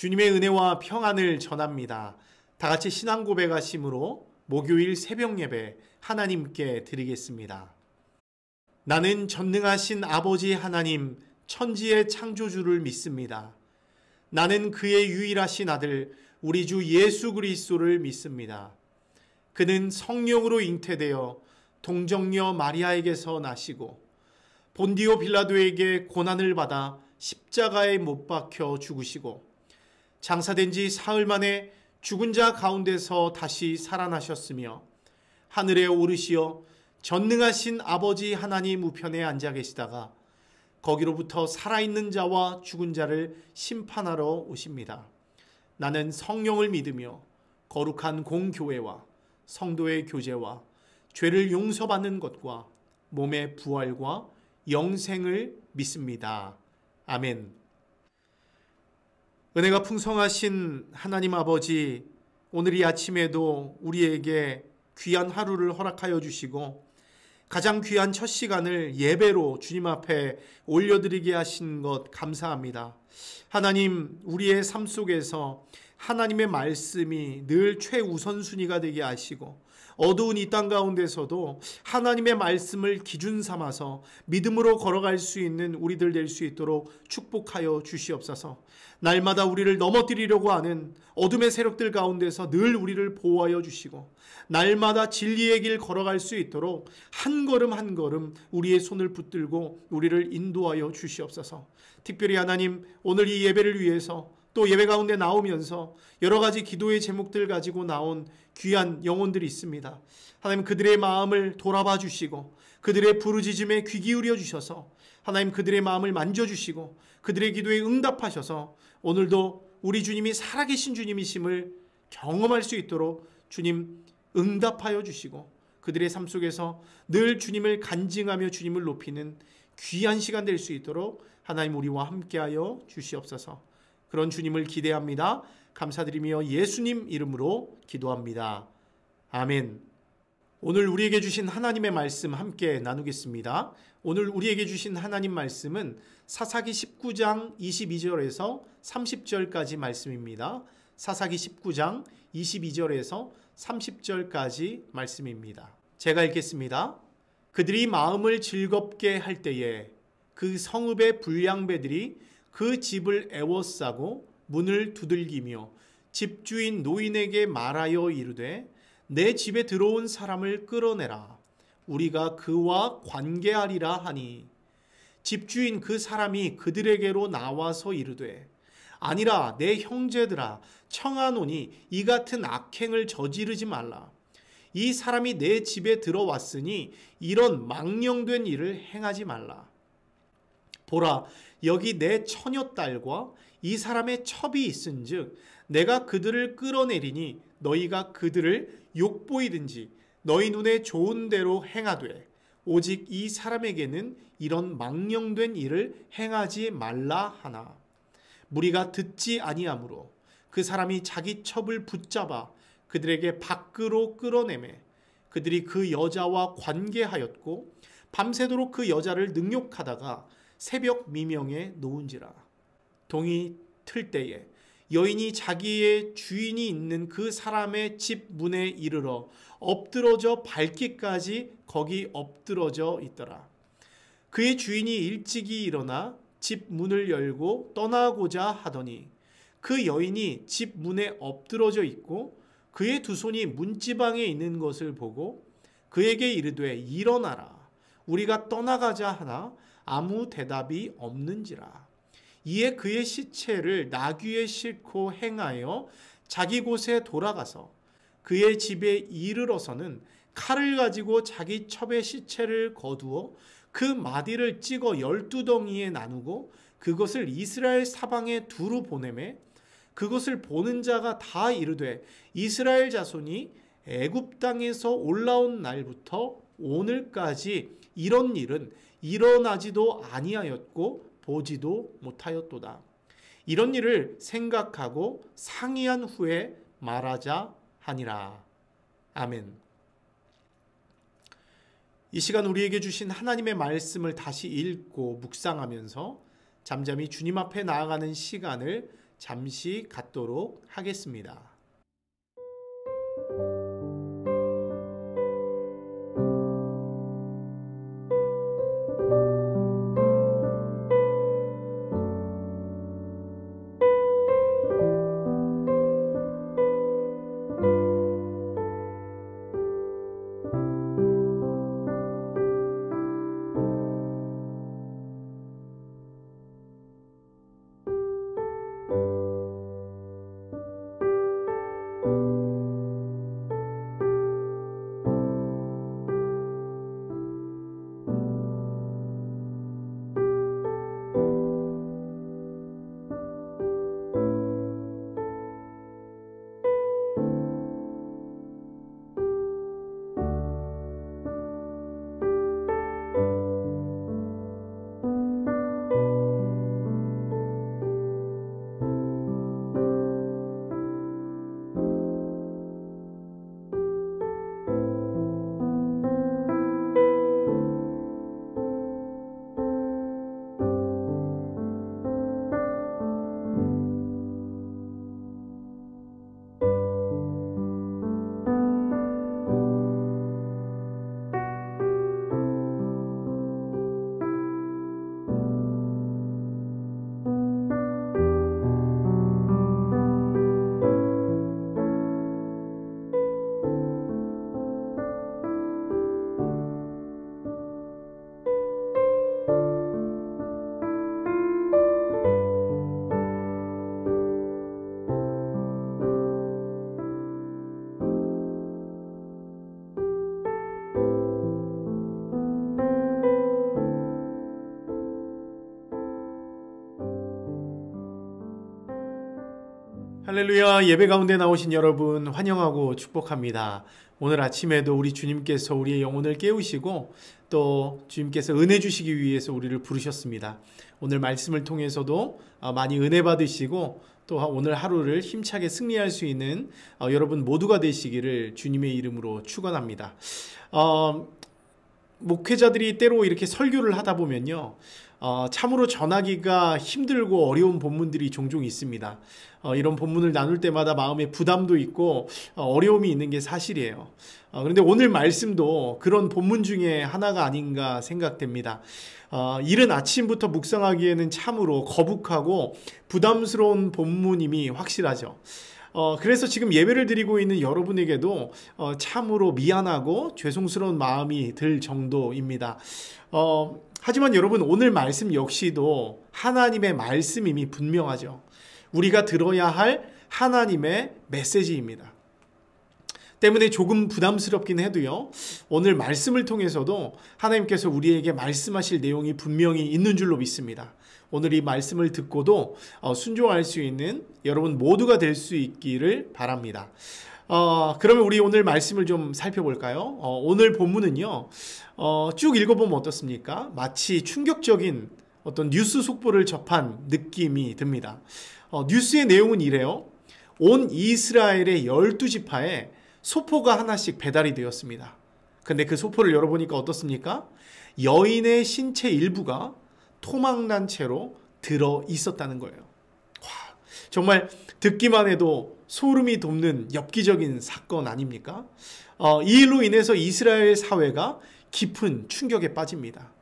주님의 은혜와 평안을 전합니다. 다 같이 신앙 고백하심으로 목요일 새벽 예배 하나님께 드리겠습니다. 나는 전능하신 아버지 하나님, 천지의 창조주를 믿습니다. 나는 그의 유일하신 아들, 우리 주 예수 그리스도를 믿습니다. 그는 성령으로 잉태되어 동정녀 마리아에게서 나시고 본디오 빌라도에게 고난을 받아 십자가에 못 박혀 죽으시고 장사된 지 사흘 만에 죽은 자 가운데서 다시 살아나셨으며 하늘에 오르시어 전능하신 아버지 하나님 우편에 앉아 계시다가 거기로부터 살아있는 자와 죽은 자를 심판하러 오십니다. 나는 성령을 믿으며 거룩한 공교회와 성도의 교제와 죄를 용서받는 것과 몸의 부활과 영생을 믿습니다. 아멘. 은혜가 풍성하신 하나님 아버지, 오늘 이 아침에도 우리에게 귀한 하루를 허락하여 주시고 가장 귀한 첫 시간을 예배로 주님 앞에 올려드리게 하신 것 감사합니다. 하나님, 우리의 삶 속에서 하나님의 말씀이 늘 최우선순위가 되게 하시고 어두운 이 땅 가운데서도 하나님의 말씀을 기준 삼아서 믿음으로 걸어갈 수 있는 우리들 될 수 있도록 축복하여 주시옵소서. 날마다 우리를 넘어뜨리려고 하는 어둠의 세력들 가운데서 늘 우리를 보호하여 주시고 날마다 진리의 길 걸어갈 수 있도록 한 걸음 한 걸음 우리의 손을 붙들고 우리를 인도하여 주시옵소서. 특별히 하나님, 오늘 이 예배를 위해서 또 예배 가운데 나오면서 여러 가지 기도의 제목들 가지고 나온 귀한 영혼들이 있습니다. 하나님, 그들의 마음을 돌아봐 주시고 그들의 부르짖음에 귀 기울여 주셔서 하나님 그들의 마음을 만져주시고 그들의 기도에 응답하셔서 오늘도 우리 주님이 살아계신 주님이심을 경험할 수 있도록 주님 응답하여 주시고 그들의 삶 속에서 늘 주님을 간증하며 주님을 높이는 귀한 시간 될 수 있도록 하나님 우리와 함께하여 주시옵소서. 그런 주님을 기대합니다. 감사드리며 예수님 이름으로 기도합니다. 아멘. 오늘 우리에게 주신 하나님의 말씀 함께 나누겠습니다. 오늘 우리에게 주신 하나님 말씀은 사사기 19장 22절에서 30절까지 말씀입니다. 사사기 19장 22절에서 30절까지 말씀입니다. 제가 읽겠습니다. 그들이 마음을 즐겁게 할 때에 그 성읍의 불량배들이 그 집을 애워싸고 문을 두들기며 집주인 노인에게 말하여 이르되 내 집에 들어온 사람을 끌어내라. 우리가 그와 관계하리라 하니 집주인 그 사람이 그들에게로 나와서 이르되 아니라 내 형제들아 청하노니 이 같은 악행을 저지르지 말라. 이 사람이 내 집에 들어왔으니 이런 망령된 일을 행하지 말라. 보라, 여기 내 처녀딸과 이 사람의 첩이 있은즉 내가 그들을 끌어내리니 너희가 그들을 욕보이든지 너희 눈에 좋은 대로 행하되 오직 이 사람에게는 이런 망령된 일을 행하지 말라 하나. 무리가 듣지 아니하므로 그 사람이 자기 첩을 붙잡아 그들에게 밖으로 끌어내매 그들이 그 여자와 관계하였고 밤새도록 그 여자를 능욕하다가 새벽 미명에 놓은지라. 동이 틀 때에 여인이 자기의 주인이 있는 그 사람의 집 문에 이르러 엎드러져 밟기까지 거기 엎드러져 있더라. 그의 주인이 일찍이 일어나 집 문을 열고 떠나고자 하더니 그 여인이 집 문에 엎드러져 있고 그의 두 손이 문지방에 있는 것을 보고 그에게 이르되 일어나라. 우리가 떠나가자 하나 아무 대답이 없는지라. 이에 그의 시체를 나귀에 싣고 행하여 자기 곳에 돌아가서 그의 집에 이르러서는 칼을 가지고 자기 첩의 시체를 거두어 그 마디를 찍어 12덩이에 나누고 그것을 이스라엘 사방에 두루 보내매 그것을 보는 자가 다 이르되 이스라엘 자손이 애굽 땅에서 올라온 날부터 오늘까지 이런 일은 일어나지도 아니하였고 보지도 못하였도다. 이런 일을 생각하고 상의한 후에 말하자 하니라. 아멘. 이 시간 우리에게 주신 하나님의 말씀을 다시 읽고 묵상하면서 잠잠히 주님 앞에 나아가는 시간을 잠시 갖도록 하겠습니다. 할렐루야. 예배 가운데 나오신 여러분 환영하고 축복합니다. 오늘 아침에도 우리 주님께서 우리의 영혼을 깨우시고 또 주님께서 은혜 주시기 위해서 우리를 부르셨습니다. 오늘 말씀을 통해서도 많이 은혜 받으시고 또 오늘 하루를 힘차게 승리할 수 있는 여러분 모두가 되시기를 주님의 이름으로 축원합니다. 목회자들이 때로 이렇게 설교를 하다 보면요, 참으로 전하기가 힘들고 어려운 본문들이 종종 있습니다. 이런 본문을 나눌 때마다 마음에 부담도 있고 어려움이 있는 게 사실이에요. 그런데 오늘 말씀도 그런 본문 중에 하나가 아닌가 생각됩니다. 이른 아침부터 묵상하기에는 참으로 거북하고 부담스러운 본문임이 확실하죠. 그래서 지금 예배를 드리고 있는 여러분에게도 참으로 미안하고 죄송스러운 마음이 들 정도입니다. 하지만 여러분, 오늘 말씀 역시도 하나님의 말씀임이 분명하죠. 우리가 들어야 할 하나님의 메시지입니다. 때문에 조금 부담스럽긴 해도요, 오늘 말씀을 통해서도 하나님께서 우리에게 말씀하실 내용이 분명히 있는 줄로 믿습니다. 오늘 이 말씀을 듣고도 순종할 수 있는 여러분 모두가 될 수 있기를 바랍니다. 그러면 우리 오늘 말씀을 좀 살펴볼까요? 오늘 본문은요, 쭉 읽어보면 어떻습니까? 마치 충격적인 어떤 뉴스 속보를 접한 느낌이 듭니다. 뉴스의 내용은 이래요. 온 이스라엘의 12지파에 소포가 하나씩 배달이 되었습니다. 근데 그 소포를 열어보니까 어떻습니까? 여인의 신체 일부가 토막난 채로 들어 있었다는 거예요. 와, 정말 듣기만 해도 소름이 돋는 엽기적인 사건 아닙니까? 이 일로 인해서 이스라엘 사회가 깊은 충격에 빠집니다.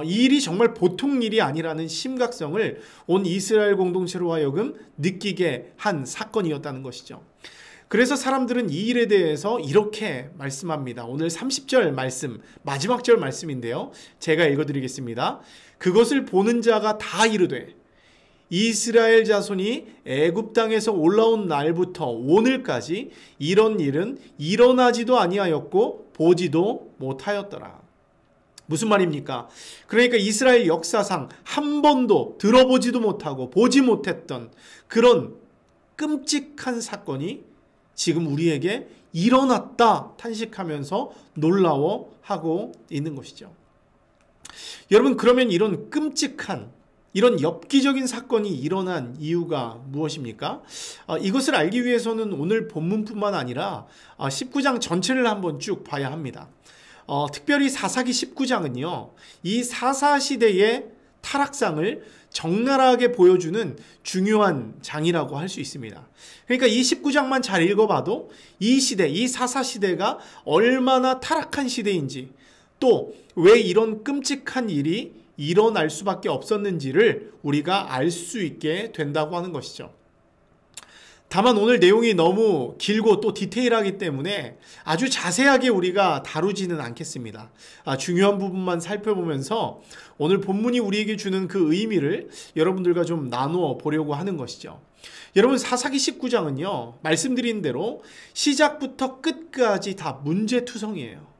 이 일이 정말 보통 일이 아니라는 심각성을 온 이스라엘 공동체로 하여금 느끼게 한 사건이었다는 것이죠. 그래서 사람들은 이 일에 대해서 이렇게 말씀합니다. 오늘 30절 말씀, 마지막 절 말씀인데요, 제가 읽어드리겠습니다. 그것을 보는 자가 다 이르되 이스라엘 자손이 애굽 땅에서 올라온 날부터 오늘까지 이런 일은 일어나지도 아니하였고 보지도 못하였더라. 무슨 말입니까? 그러니까 이스라엘 역사상 한 번도 들어보지도 못하고 보지 못했던 그런 끔찍한 사건이 지금 우리에게 일어났다 탄식하면서 놀라워하고 있는 것이죠. 여러분, 그러면 이런 끔찍한, 이런 엽기적인 사건이 일어난 이유가 무엇입니까? 이것을 알기 위해서는 오늘 본문뿐만 아니라 19장 전체를 한번 쭉 봐야 합니다. 특별히 사사기 19장은요, 이 사사시대의 타락상을 적나라하게 보여주는 중요한 장이라고 할 수 있습니다. 그러니까 이 19장만 잘 읽어봐도 이 시대, 이 사사시대가 얼마나 타락한 시대인지, 또 왜 이런 끔찍한 일이 일어날 수밖에 없었는지를 우리가 알 수 있게 된다고 하는 것이죠. 다만 오늘 내용이 너무 길고 또 디테일하기 때문에 아주 자세하게 우리가 다루지는 않겠습니다. 중요한 부분만 살펴보면서 오늘 본문이 우리에게 주는 그 의미를 여러분들과 좀 나누어 보려고 하는 것이죠. 여러분, 사사기 19장은요, 말씀드린 대로 시작부터 끝까지 다 문제투성이에요.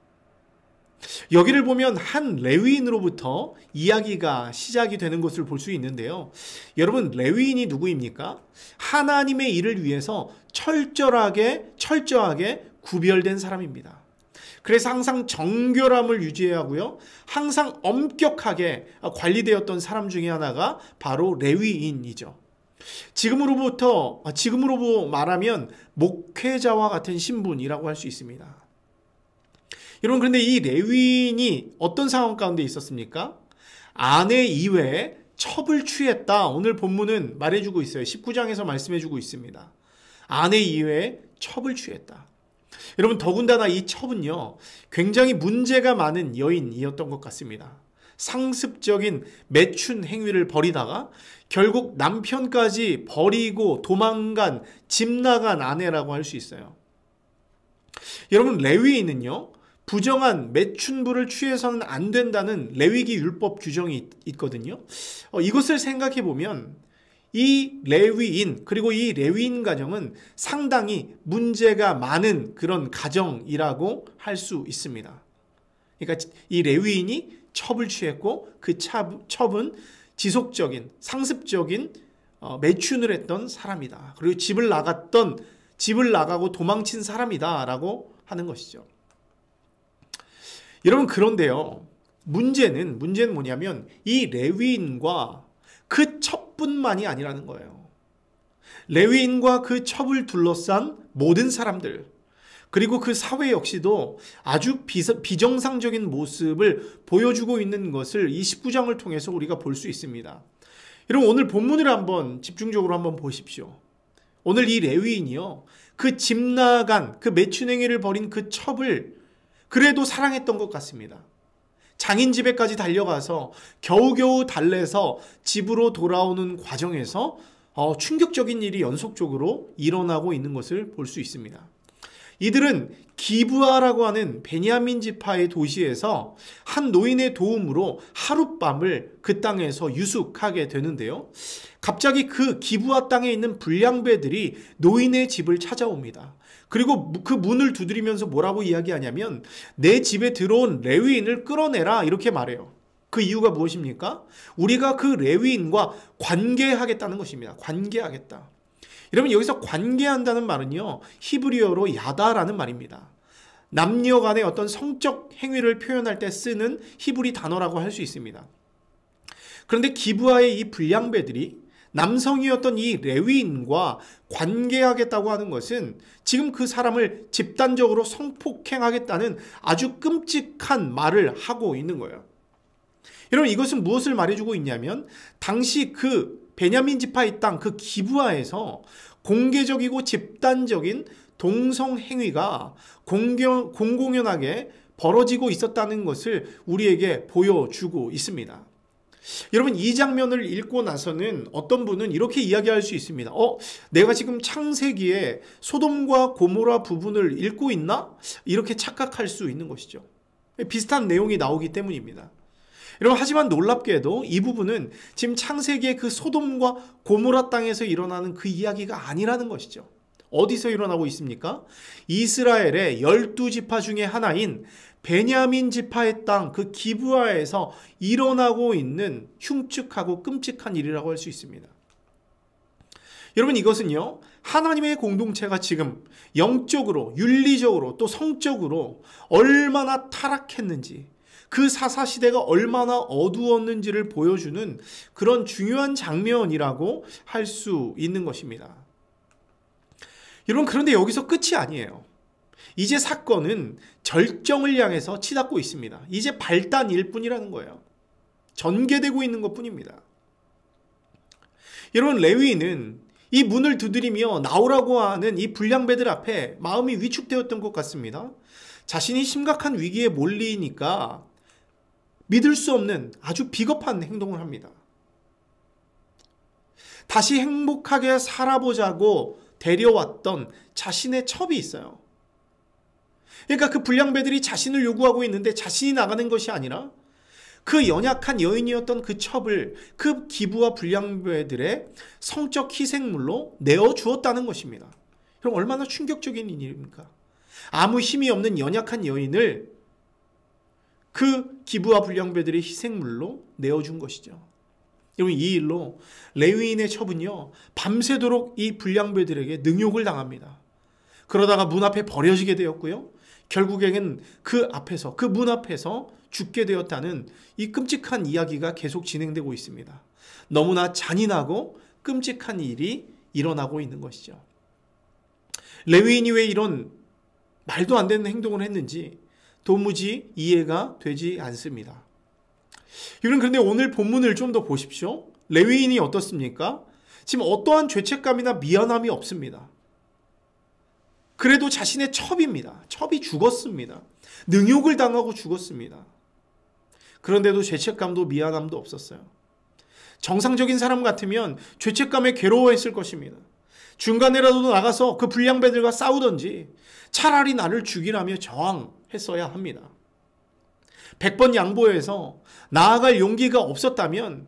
여기를 보면 한 레위인으로부터 이야기가 시작이 되는 것을 볼 수 있는데요. 여러분, 레위인이 누구입니까? 하나님의 일을 위해서 철저하게 구별된 사람입니다. 그래서 항상 정결함을 유지해야 하고요, 항상 엄격하게 관리되었던 사람 중에 하나가 바로 레위인이죠. 지금으로 말하면 목회자와 같은 신분이라고 할 수 있습니다. 여러분, 그런데 이 레위인이 어떤 상황 가운데 있었습니까? 아내 이외에 첩을 취했다. 오늘 본문은 말해주고 있어요. 19장에서 말씀해주고 있습니다. 아내 이외에 첩을 취했다. 여러분, 더군다나 이 첩은요, 굉장히 문제가 많은 여인이었던 것 같습니다. 상습적인 매춘 행위를 벌이다가 결국 남편까지 버리고 도망간, 집 나간 아내라고 할 수 있어요. 여러분, 레위인은요, 부정한 매춘부를 취해서는 안 된다는 레위기 율법 규정이 있거든요. 이것을 생각해 보면 이 레위인, 그리고 이 레위인 가정은 상당히 문제가 많은 그런 가정이라고 할 수 있습니다. 그러니까 이 레위인이 첩을 취했고 그 첩은 지속적인 상습적인 매춘을 했던 사람이다. 그리고 집을 나가고 도망친 사람이다라고 하는 것이죠. 여러분, 그런데요, 문제는 뭐냐면 이 레위인과 그 첩뿐만이 아니라는 거예요. 레위인과 그 첩을 둘러싼 모든 사람들, 그리고 그 사회 역시도 아주 비정상적인 모습을 보여주고 있는 것을 이 19장을 통해서 우리가 볼 수 있습니다. 여러분, 오늘 본문을 한번 집중적으로 한번 보십시오. 오늘 이 레위인이요, 그 집 나간 그 매춘행위를 벌인 그 첩을 그래도 사랑했던 것 같습니다. 장인 집에까지 달려가서 겨우겨우 달래서 집으로 돌아오는 과정에서 충격적인 일이 연속적으로 일어나고 있는 것을 볼 수 있습니다. 이들은 기브아라고 하는 베냐민 지파의 도시에서 한 노인의 도움으로 하룻밤을 그 땅에서 유숙하게 되는데요. 갑자기 그 기브아 땅에 있는 불량배들이 노인의 집을 찾아옵니다. 그리고 그 문을 두드리면서 뭐라고 이야기하냐면 내 집에 들어온 레위인을 끌어내라, 이렇게 말해요. 그 이유가 무엇입니까? 우리가 그 레위인과 관계하겠다는 것입니다. 관계하겠다. 여러분, 여기서 관계한다는 말은요, 히브리어로 야다라는 말입니다. 남녀 간의 어떤 성적 행위를 표현할 때 쓰는 히브리 단어라고 할 수 있습니다. 그런데 기브아의 이 불량배들이 남성이었던 이 레위인과 관계하겠다고 하는 것은 지금 그 사람을 집단적으로 성폭행하겠다는 아주 끔찍한 말을 하고 있는 거예요. 여러분, 이것은 무엇을 말해주고 있냐면 당시 그 베냐민 지파의 땅 그 기브아에서 공개적이고 집단적인 동성 행위가 공공연하게 벌어지고 있었다는 것을 우리에게 보여주고 있습니다. 여러분, 이 장면을 읽고 나서는 어떤 분은 이렇게 이야기할 수 있습니다. 내가 지금 창세기에 소돔과 고모라 부분을 읽고 있나? 이렇게 착각할 수 있는 것이죠. 비슷한 내용이 나오기 때문입니다. 여러분, 하지만 놀랍게도 이 부분은 지금 창세기의 그 소돔과 고모라 땅에서 일어나는 그 이야기가 아니라는 것이죠. 어디서 일어나고 있습니까? 이스라엘의 12지파 중에 하나인 베냐민 지파의 땅 그 기브아에서 일어나고 있는 흉측하고 끔찍한 일이라고 할 수 있습니다. 여러분, 이것은요, 하나님의 공동체가 지금 영적으로, 윤리적으로, 또 성적으로 얼마나 타락했는지, 그 사사시대가 얼마나 어두웠는지를 보여주는 그런 중요한 장면이라고 할 수 있는 것입니다. 여러분, 그런데 여기서 끝이 아니에요. 이제 사건은 절정을 향해서 치닫고 있습니다. 이제 발단일 뿐이라는 거예요. 전개되고 있는 것뿐입니다. 여러분, 레위인은 이 문을 두드리며 나오라고 하는 이 불량배들 앞에 마음이 위축되었던 것 같습니다. 자신이 심각한 위기에 몰리니까 믿을 수 없는 아주 비겁한 행동을 합니다. 다시 행복하게 살아보자고 데려왔던 자신의 첩이 있어요. 그러니까 그 불량배들이 자신을 요구하고 있는데 자신이 나가는 것이 아니라 그 연약한 여인이었던 그 첩을 그 기부와 불량배들의 성적 희생물로 내어주었다는 것입니다. 그럼 얼마나 충격적인 일입니까? 아무 힘이 없는 연약한 여인을 그 기부와 불량배들의 희생물로 내어준 것이죠. 여러분, 이 일로 레위인의 첩은요, 밤새도록 이 불량배들에게 능욕을 당합니다. 그러다가 문 앞에 버려지게 되었고요, 결국에는 그 문 앞에서 죽게 되었다는 이 끔찍한 이야기가 계속 진행되고 있습니다. 너무나 잔인하고 끔찍한 일이 일어나고 있는 것이죠. 레위인이 왜 이런 말도 안 되는 행동을 했는지 도무지 이해가 되지 않습니다. 여러분, 그런데 오늘 본문을 좀 더 보십시오. 레위인이 어떻습니까? 지금 어떠한 죄책감이나 미안함이 없습니다. 그래도 자신의 첩입니다. 첩이 죽었습니다. 능욕을 당하고 죽었습니다. 그런데도 죄책감도 미안함도 없었어요. 정상적인 사람 같으면 죄책감에 괴로워했을 것입니다. 중간에라도 나가서 그 불량배들과 싸우던지 차라리 나를 죽이라며 저항했어야 합니다. 100번 양보해서 나아갈 용기가 없었다면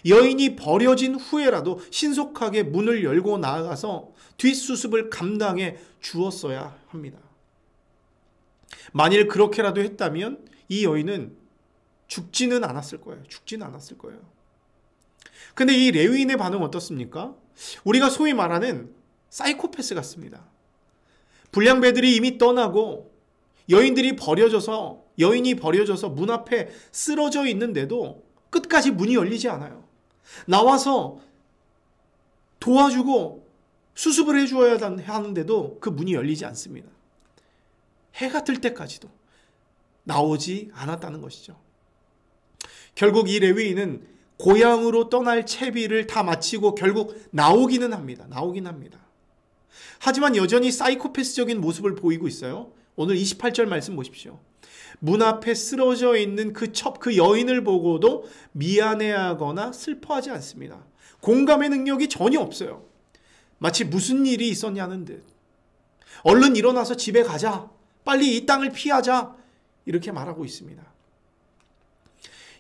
여인이 버려진 후에라도 신속하게 문을 열고 나아가서 뒷수습을 감당해 주었어야 합니다. 만일 그렇게라도 했다면 이 여인은 죽지는 않았을 거예요. 근데 이 레위인의 반응은 어떻습니까? 우리가 소위 말하는 사이코패스 같습니다. 불량배들이 이미 떠나고 여인이 버려져서 문 앞에 쓰러져 있는데도 끝까지 문이 열리지 않아요. 나와서 도와주고 수습을 해주어야 하는데도 그 문이 열리지 않습니다. 해가 뜰 때까지도 나오지 않았다는 것이죠. 결국 이 레위인은 고향으로 떠날 채비를 다 마치고 결국 나오기는 합니다. 하지만 여전히 사이코패스적인 모습을 보이고 있어요. 오늘 28절 말씀 보십시오. 문 앞에 쓰러져 있는 그 여인을 보고도 미안해하거나 슬퍼하지 않습니다. 공감의 능력이 전혀 없어요. 마치 무슨 일이 있었냐는 듯. 얼른 일어나서 집에 가자. 빨리 이 땅을 피하자. 이렇게 말하고 있습니다.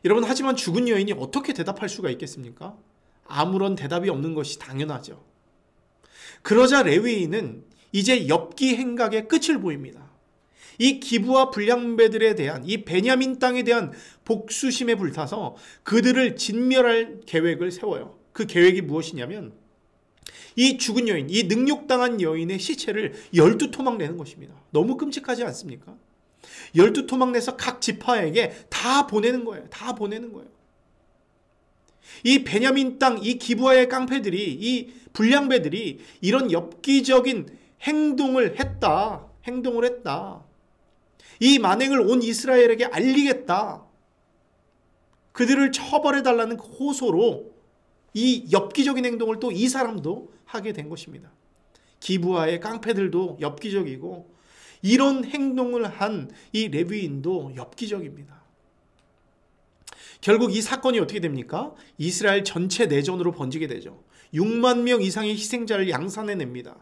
여러분, 하지만 죽은 여인이 어떻게 대답할 수가 있겠습니까? 아무런 대답이 없는 것이 당연하죠. 그러자 레위인은 이제 엽기 행각의 끝을 보입니다. 이 기부와 불량배들에 대한 이 베냐민 땅에 대한 복수심에 불타서 그들을 진멸할 계획을 세워요. 그 계획이 무엇이냐면 이 죽은 여인, 이 능욕당한 여인의 시체를 12토막 내는 것입니다. 너무 끔찍하지 않습니까? 12토막 내서 각 지파에게 다 보내는 거예요. 이 베냐민 땅, 이 기부아의 깡패들이, 이 불량배들이 이런 엽기적인 행동을 했다. 이 만행을 온 이스라엘에게 알리겠다. 그들을 처벌해달라는 호소로 이 엽기적인 행동을 또 이 사람도 하게 된 것입니다. 기부아의 깡패들도 엽기적이고 이런 행동을 한 이 레위인도 엽기적입니다. 결국 이 사건이 어떻게 됩니까? 이스라엘 전체 내전으로 번지게 되죠. 6만 명 이상의 희생자를 양산해냅니다.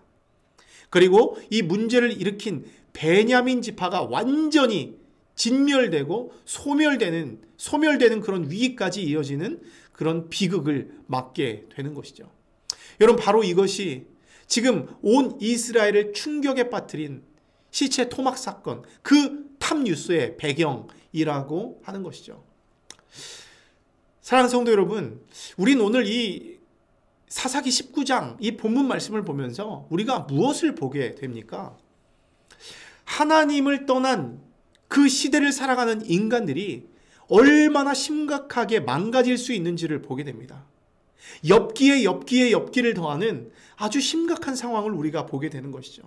그리고 이 문제를 일으킨 베냐민 지파가 완전히 진멸되고 소멸되는 그런 위기까지 이어지는 그런 비극을 맞게 되는 것이죠. 여러분, 바로 이것이 지금 온 이스라엘을 충격에 빠뜨린 시체 토막 사건, 그 탑뉴스의 배경이라고 하는 것이죠. 사랑하는 성도 여러분, 우린 오늘 이 사사기 19장 이 본문 말씀을 보면서 우리가 무엇을 보게 됩니까? 하나님을 떠난 그 시대를 살아가는 인간들이 얼마나 심각하게 망가질 수 있는지를 보게 됩니다. 엽기에 엽기를 더하는 아주 심각한 상황을 우리가 보게 되는 것이죠.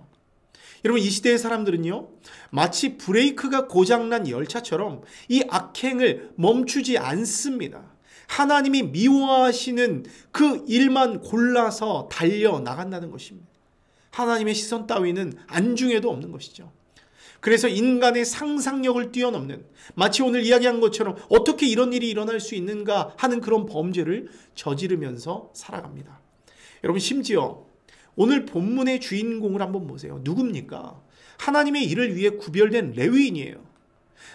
여러분, 이 시대의 사람들은요, 마치 브레이크가 고장난 열차처럼 이 악행을 멈추지 않습니다. 하나님이 미워하시는 그 일만 골라서 달려나간다는 것입니다. 하나님의 시선 따위는 안중에도 없는 것이죠. 그래서 인간의 상상력을 뛰어넘는, 마치 오늘 이야기한 것처럼 어떻게 이런 일이 일어날 수 있는가 하는 그런 범죄를 저지르면서 살아갑니다. 여러분, 심지어 오늘 본문의 주인공을 한번 보세요. 누굽니까? 하나님의 일을 위해 구별된 레위인이에요.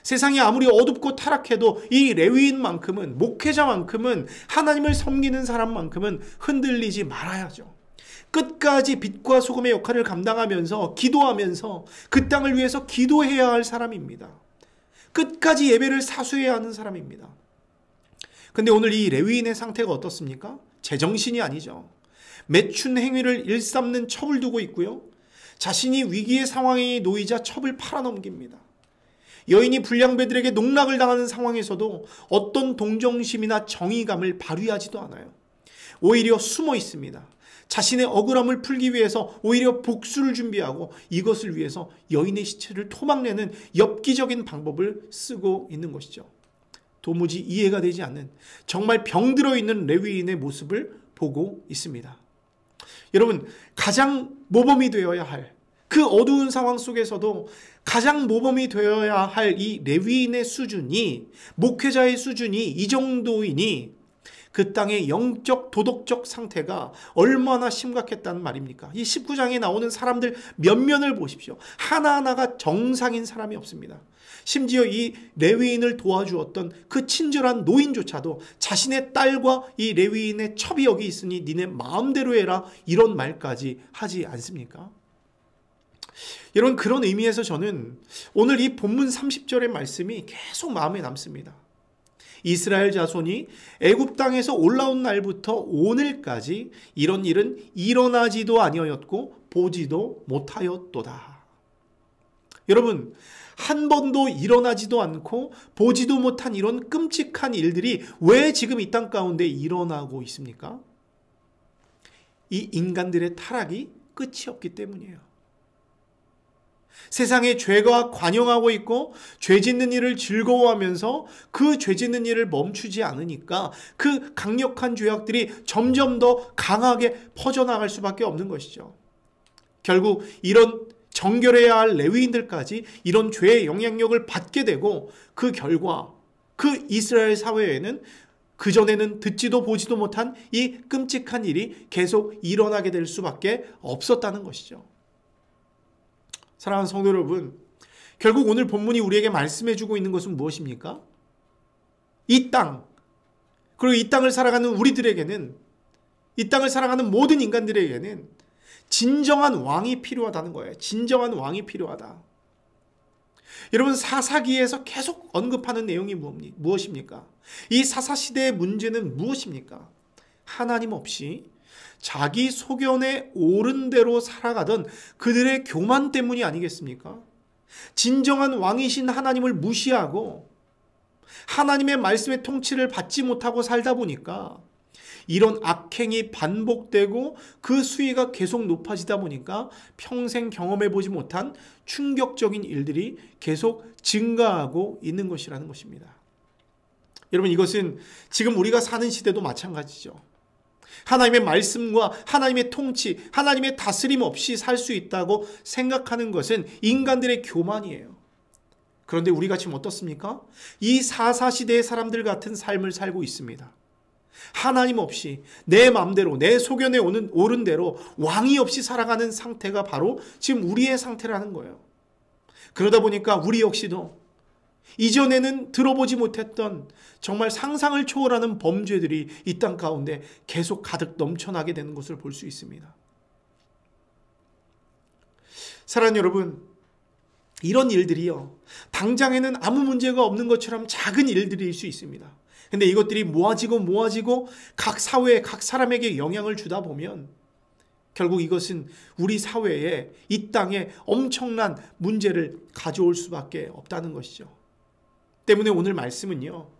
세상이 아무리 어둡고 타락해도 이 레위인만큼은, 목회자만큼은, 하나님을 섬기는 사람만큼은 흔들리지 말아야죠. 끝까지 빛과 소금의 역할을 감당하면서 기도하면서 그 땅을 위해서 기도해야 할 사람입니다. 끝까지 예배를 사수해야 하는 사람입니다. 근데 오늘 이 레위인의 상태가 어떻습니까? 제정신이 아니죠. 매춘 행위를 일삼는 첩을 두고 있고요. 자신이 위기의 상황에 놓이자 첩을 팔아넘깁니다. 여인이 불량배들에게 농락을 당하는 상황에서도 어떤 동정심이나 정의감을 발휘하지도 않아요. 오히려 숨어 있습니다. 자신의 억울함을 풀기 위해서 오히려 복수를 준비하고 이것을 위해서 여인의 시체를 토막내는 엽기적인 방법을 쓰고 있는 것이죠. 도무지 이해가 되지 않는, 정말 병들어 있는 레위인의 모습을 보고 있습니다. 여러분, 가장 모범이 되어야 할, 그 어두운 상황 속에서도 가장 모범이 되어야 할 이 레위인의 수준이, 목회자의 수준이 이 정도이니 그 땅의 영적 도덕적 상태가 얼마나 심각했다는 말입니까? 이 19장에 나오는 사람들 면면을 보십시오. 하나하나가 정상인 사람이 없습니다. 심지어 이 레위인을 도와주었던 그 친절한 노인조차도 자신의 딸과 이 레위인의 첩이 여기 있으니 니네 마음대로 해라, 이런 말까지 하지 않습니까? 여러분, 그런 의미에서 저는 오늘 이 본문 30절의 말씀이 계속 마음에 남습니다. 이스라엘 자손이 애굽 땅에서 올라온 날부터 오늘까지 이런 일은 일어나지도 아니하였고 보지도 못하였도다. 여러분, 한 번도 일어나지도 않고 보지도 못한 이런 끔찍한 일들이 왜 지금 이 땅 가운데 일어나고 있습니까? 이 인간들의 타락이 끝이 없기 때문이에요. 세상에 죄가 관영하고 있고 죄 짓는 일을 즐거워하면서 그 죄 짓는 일을 멈추지 않으니까 그 강력한 죄악들이 점점 더 강하게 퍼져나갈 수밖에 없는 것이죠. 결국 이런 정결해야 할 레위인들까지 이런 죄의 영향력을 받게 되고 그 결과 그 이스라엘 사회에는 그전에는 듣지도 보지도 못한 이 끔찍한 일이 계속 일어나게 될 수밖에 없었다는 것이죠. 사랑하는 성도 여러분, 결국 오늘 본문이 우리에게 말씀해주고 있는 것은 무엇입니까? 이 땅, 그리고 이 땅을 살아가는 우리들에게는, 이 땅을 살아가는 모든 인간들에게는 진정한 왕이 필요하다는 거예요. 진정한 왕이 필요하다. 여러분, 사사기에서 계속 언급하는 내용이 무엇입니까? 이 사사시대의 문제는 무엇입니까? 하나님 없이 자기 소견에 옳은 대로 살아가던 그들의 교만 때문이 아니겠습니까? 진정한 왕이신 하나님을 무시하고 하나님의 말씀의 통치를 받지 못하고 살다 보니까 이런 악행이 반복되고 그 수위가 계속 높아지다 보니까 평생 경험해보지 못한 충격적인 일들이 계속 증가하고 있는 것이라는 것입니다. 여러분, 이것은 지금 우리가 사는 시대도 마찬가지죠. 하나님의 말씀과 하나님의 통치, 하나님의 다스림 없이 살 수 있다고 생각하는 것은 인간들의 교만이에요. 그런데 우리가 지금 어떻습니까? 이 사사시대의 사람들 같은 삶을 살고 있습니다. 하나님 없이 내 마음대로 내 소견에 옳은 대로 왕이 없이 살아가는 상태가 바로 지금 우리의 상태라는 거예요. 그러다 보니까 우리 역시도 이전에는 들어보지 못했던 정말 상상을 초월하는 범죄들이 이 땅 가운데 계속 가득 넘쳐나게 되는 것을 볼 수 있습니다. 사랑하는 여러분, 이런 일들이요, 당장에는 아무 문제가 없는 것처럼 작은 일들일 수 있습니다. 근데 이것들이 모아지고 각 사회에, 각 사람에게 영향을 주다 보면 결국 이것은 우리 사회에, 이 땅에 엄청난 문제를 가져올 수밖에 없다는 것이죠. 때문에 오늘 말씀은요,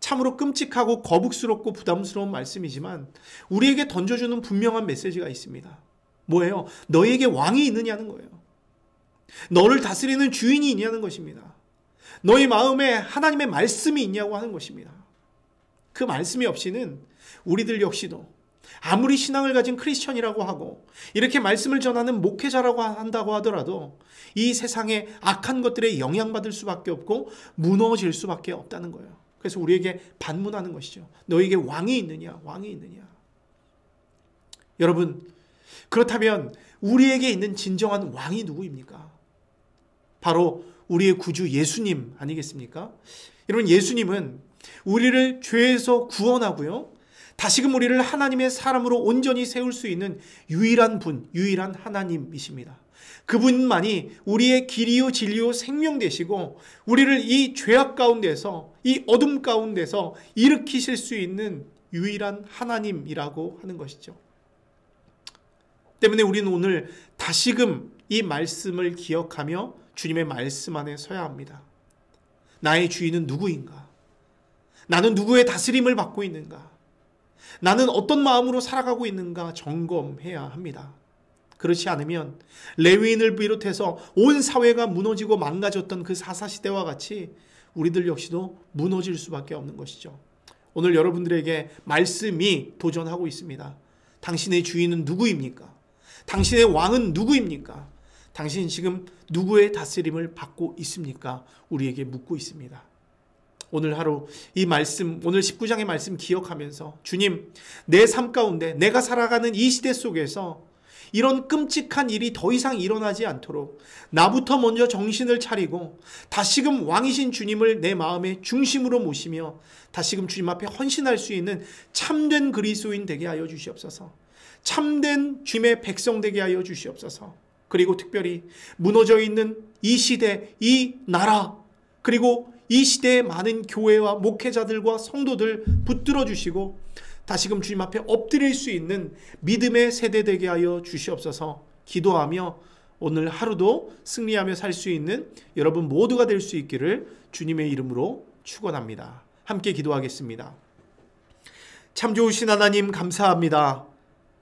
참으로 끔찍하고 거북스럽고 부담스러운 말씀이지만 우리에게 던져주는 분명한 메시지가 있습니다. 뭐예요? 너에게 왕이 있느냐는 거예요. 너를 다스리는 주인이 있냐는 것입니다. 너희 마음에 하나님의 말씀이 있냐고 하는 것입니다. 그 말씀이 없이는 우리들 역시도 아무리 신앙을 가진 크리스천이라고 하고 이렇게 말씀을 전하는 목회자라고 한다고 하더라도 이 세상의 악한 것들에 영향받을 수밖에 없고 무너질 수밖에 없다는 거예요. 그래서 우리에게 반문하는 것이죠. 너에게 왕이 있느냐? 왕이 있느냐? 여러분, 그렇다면 우리에게 있는 진정한 왕이 누구입니까? 바로 우리의 구주 예수님 아니겠습니까? 여러분, 예수님은 우리를 죄에서 구원하고요, 다시금 우리를 하나님의 사람으로 온전히 세울 수 있는 유일한 분, 유일한 하나님이십니다. 그분만이 우리의 길이요 진리요 생명 되시고 우리를 이 죄악 가운데서, 이 어둠 가운데서 일으키실 수 있는 유일한 하나님이라고 하는 것이죠. 때문에 우리는 오늘 다시금 이 말씀을 기억하며 주님의 말씀 안에 서야 합니다. 나의 주인은 누구인가? 나는 누구의 다스림을 받고 있는가? 나는 어떤 마음으로 살아가고 있는가 점검해야 합니다. 그렇지 않으면 레위인을 비롯해서 온 사회가 무너지고 망가졌던 그 사사시대와 같이 우리들 역시도 무너질 수밖에 없는 것이죠. 오늘 여러분들에게 말씀이 도전하고 있습니다. 당신의 주인은 누구입니까? 당신의 왕은 누구입니까? 당신 지금 누구의 다스림을 받고 있습니까? 우리에게 묻고 있습니다. 오늘 하루 이 말씀, 오늘 19장의 말씀 기억하면서 주님, 내 삶 가운데 내가 살아가는 이 시대 속에서 이런 끔찍한 일이 더 이상 일어나지 않도록 나부터 먼저 정신을 차리고 다시금 왕이신 주님을 내 마음의 중심으로 모시며 다시금 주님 앞에 헌신할 수 있는 참된 그리스도인 되게 하여 주시옵소서. 참된 주님의 백성 되게 하여 주시옵소서. 그리고 특별히 무너져 있는 이 시대, 이 나라, 그리고 이 시대의 많은 교회와 목회자들과 성도들 붙들어 주시고 다시금 주님 앞에 엎드릴 수 있는 믿음의 세대 되게 하여 주시옵소서. 기도하며 오늘 하루도 승리하며 살 수 있는 여러분 모두가 될 수 있기를 주님의 이름으로 축원합니다. 함께 기도하겠습니다. 참 좋으신 하나님 감사합니다.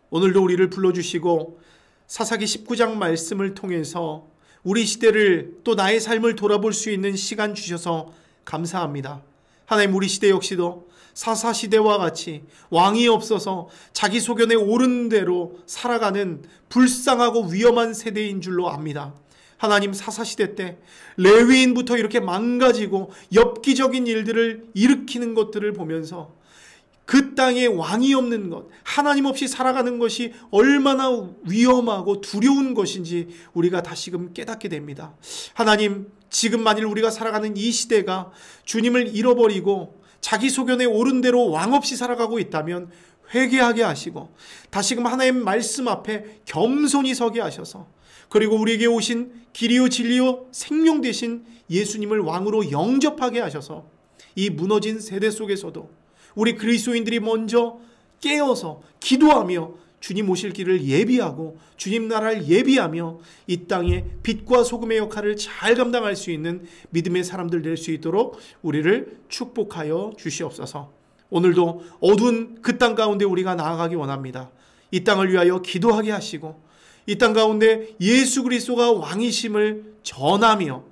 오늘도 우리를 불러주시고 사사기 19장 말씀을 통해서 우리 시대를 또 나의 삶을 돌아볼 수 있는 시간 주셔서 감사합니다. 하나님, 우리 시대 역시도 사사시대와 같이 왕이 없어서 자기 소견에 오른 대로 살아가는 불쌍하고 위험한 세대인 줄로 압니다. 하나님, 사사시대 때 레위인부터 이렇게 망가지고 엽기적인 일들을 일으키는 것들을 보면서 그 땅에 왕이 없는 것, 하나님 없이 살아가는 것이 얼마나 위험하고 두려운 것인지 우리가 다시금 깨닫게 됩니다. 하나님, 지금 만일 우리가 살아가는 이 시대가 주님을 잃어버리고 자기 소견에 오른 대로 왕 없이 살아가고 있다면 회개하게 하시고 다시금 하나님 말씀 앞에 겸손히 서게 하셔서 그리고 우리에게 오신 길이요 진리요 생명 되신 예수님을 왕으로 영접하게 하셔서 이 무너진 세대 속에서도 우리 그리스도인들이 먼저 깨어서 기도하며 주님 오실 길을 예비하고 주님 나라를 예비하며 이 땅에 빛과 소금의 역할을 잘 감당할 수 있는 믿음의 사람들 될 수 있도록 우리를 축복하여 주시옵소서. 오늘도 어두운 그 땅 가운데 우리가 나아가기 원합니다. 이 땅을 위하여 기도하게 하시고 이 땅 가운데 예수 그리스도가 왕이심을 전하며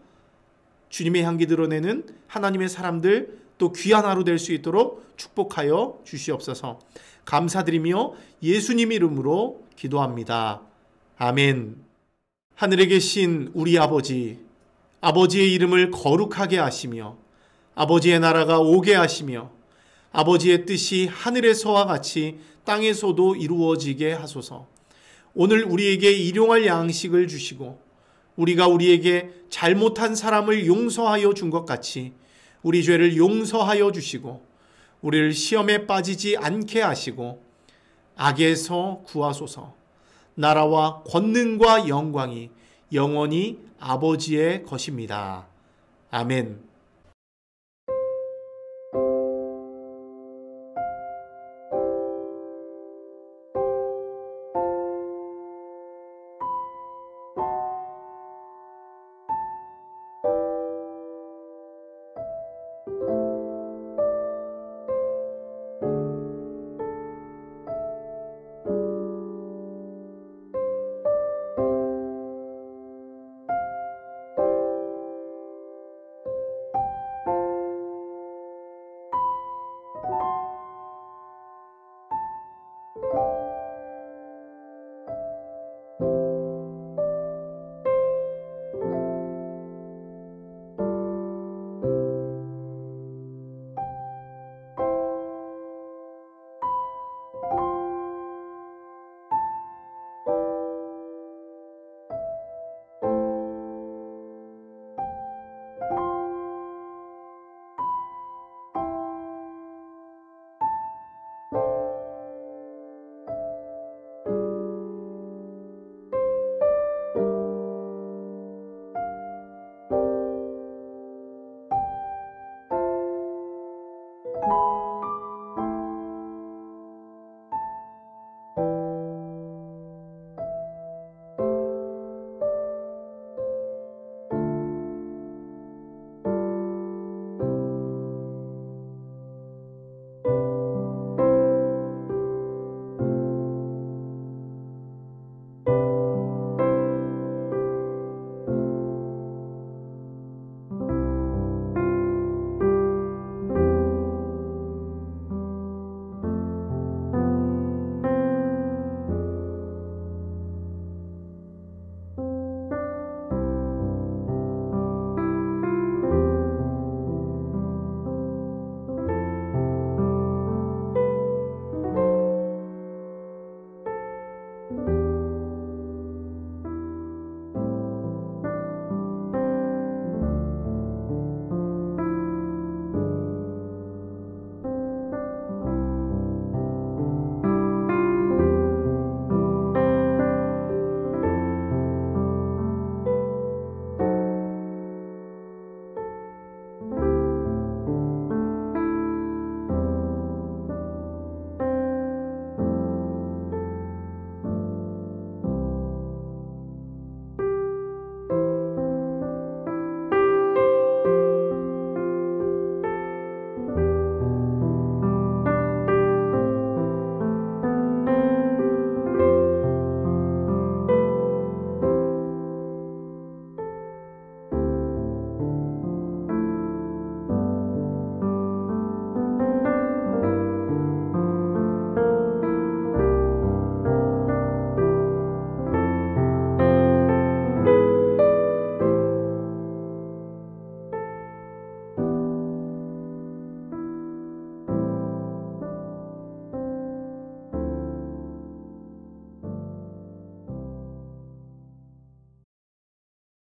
주님의 향기 드러내는 하나님의 사람들 또 귀한 하루 될 수 있도록 축복하여 주시옵소서. 감사드리며 예수님 이름으로 기도합니다. 아멘. 하늘에 계신 우리 아버지, 아버지의 이름을 거룩하게 하시며 아버지의 나라가 오게 하시며 아버지의 뜻이 하늘에서와 같이 땅에서도 이루어지게 하소서. 오늘 우리에게 일용할 양식을 주시고 우리가 우리에게 잘못한 사람을 용서하여 준 것 같이 우리 죄를 용서하여 주시고 우리를 시험에 빠지지 않게 하시고 악에서 구하소서. 나라와 권능과 영광이 영원히 아버지의 것입니다. 아멘.